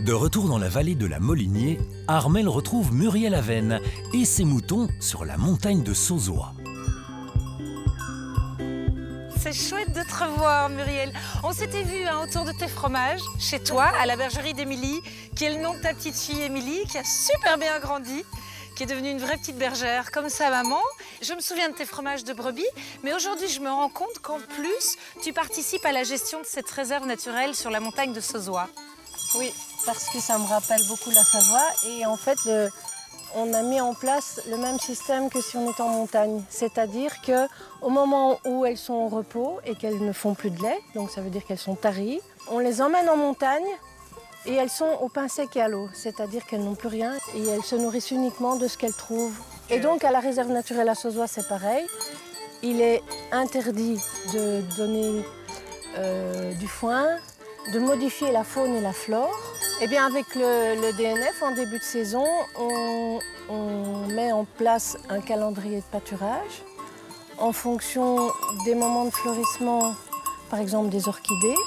De retour dans la vallée de la Molinier, Armelle retrouve Muriel Aven et ses moutons sur la montagne de Sauzois. C'est chouette de te revoir, Muriel. On s'était vu autour de tes fromages, chez toi, à la bergerie d'Émilie, qui est le nom de ta petite fille Émilie, qui a super bien grandi, qui est devenue une vraie petite bergère, comme sa maman. Je me souviens de tes fromages de brebis, mais aujourd'hui, je me rends compte qu'en plus, tu participes à la gestion de cette réserve naturelle sur la montagne de Sauzois. Oui, parce que ça me rappelle beaucoup la Savoie. Et en fait, on a mis en place le même système que si on était en montagne. C'est-à-dire qu'au moment où elles sont au repos et qu'elles ne font plus de lait, donc ça veut dire qu'elles sont taries, on les emmène en montagne et elles sont au pain sec et à l'eau. C'est-à-dire qu'elles n'ont plus rien et elles se nourrissent uniquement de ce qu'elles trouvent. Et donc à la réserve naturelle à Sauzois, c'est pareil. Il est interdit de donner du foin, de modifier la faune et la flore. Eh bien, avec le DNF, en début de saison, on met en place un calendrier de pâturage en fonction des moments de fleurissement, par exemple des orchidées,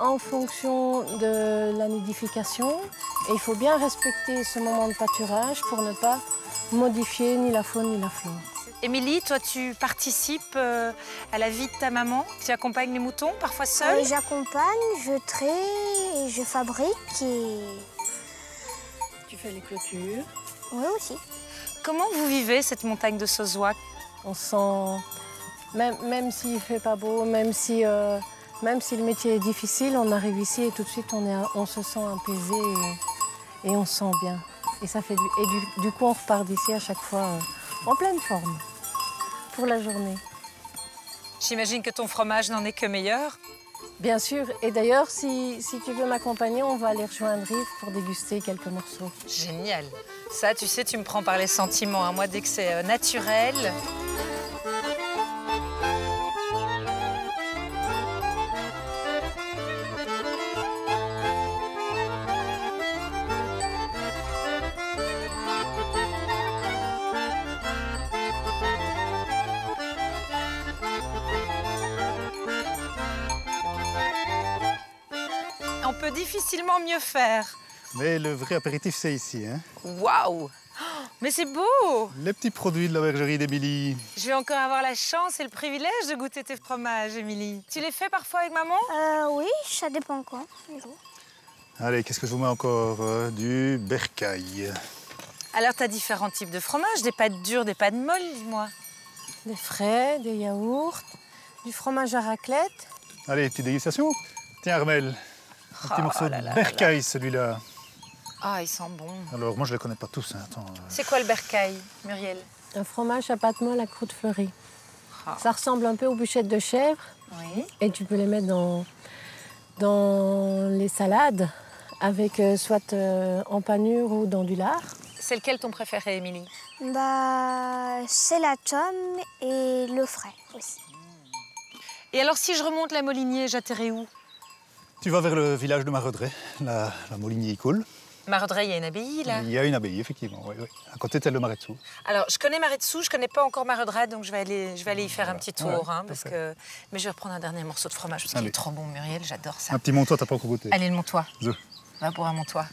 en fonction de la nidification. Et il faut bien respecter ce moment de pâturage pour ne pas modifier ni la faune ni la flore. Émilie, toi, tu participes à la vie de ta maman. Tu accompagnes les moutons, parfois seule. J'accompagne, je trie, et je fabrique et... Tu fais les clôtures. Oui, aussi. Comment vous vivez cette montagne de Sauzois? On sent, même s'il ne fait pas beau, même si le métier est difficile, on arrive ici et tout de suite on se sent apaisé et on se sent bien. Et ça fait du coup, on repart d'ici à chaque fois en pleine forme pour la journée. J'imagine que ton fromage n'en est que meilleur. Bien sûr. Et d'ailleurs, si tu veux m'accompagner, on va aller rejoindre Yves pour déguster quelques morceaux. Génial. Ça, tu sais, tu me prends par les sentiments. Moi, dès que c'est naturel... On peut difficilement mieux faire. Mais le vrai apéritif, c'est ici. Hein. Waouh! Mais c'est beau! Les petits produits de la bergerie d'Émilie. Je vais encore avoir la chance et le privilège de goûter tes fromages, Émilie. Tu les fais parfois avec maman? Oui, ça dépend quoi. Allez, qu'est-ce que je vous mets encore? Du bercail. Alors, tu as différents types de fromages, des pâtes dures, des pâtes molles, dis-moi. Des frais, des yaourts, du fromage à raclette. Allez, petite dégustation. Tiens, Armelle, un petit morceau de bercail, celui-là. Ah, il sent bon. Alors, moi, je ne les connais pas tous. Hein. Attends, C'est quoi le bercail, Muriel? Un fromage à pâte molle à croûte fleurie. Ça ressemble un peu aux bûchettes de chèvre. Oui. Et tu peux les mettre dans les salades avec soit en panure ou dans du lard. C'est lequel ton préféré, Émilie? C'est la tome et le frais aussi. Et alors, si je remonte la Molinier, j'atterris où? Tu vas vers le village de Maredret, la Molinier coule. Maredret, il y a une abbaye, là? Il y a une abbaye, effectivement, oui. À côté, tu as le Marais dessous. Alors, je connais Marais dessous, je connais pas encore Maredret, donc je vais aller y faire un petit tour. Ouais, Mais je vais reprendre un dernier morceau de fromage, parce qu'il est trop bon, Muriel, j'adore ça. Un petit montois, tu n'as pas encore goûté. Allez, le montois. Zo. Va boire un montois.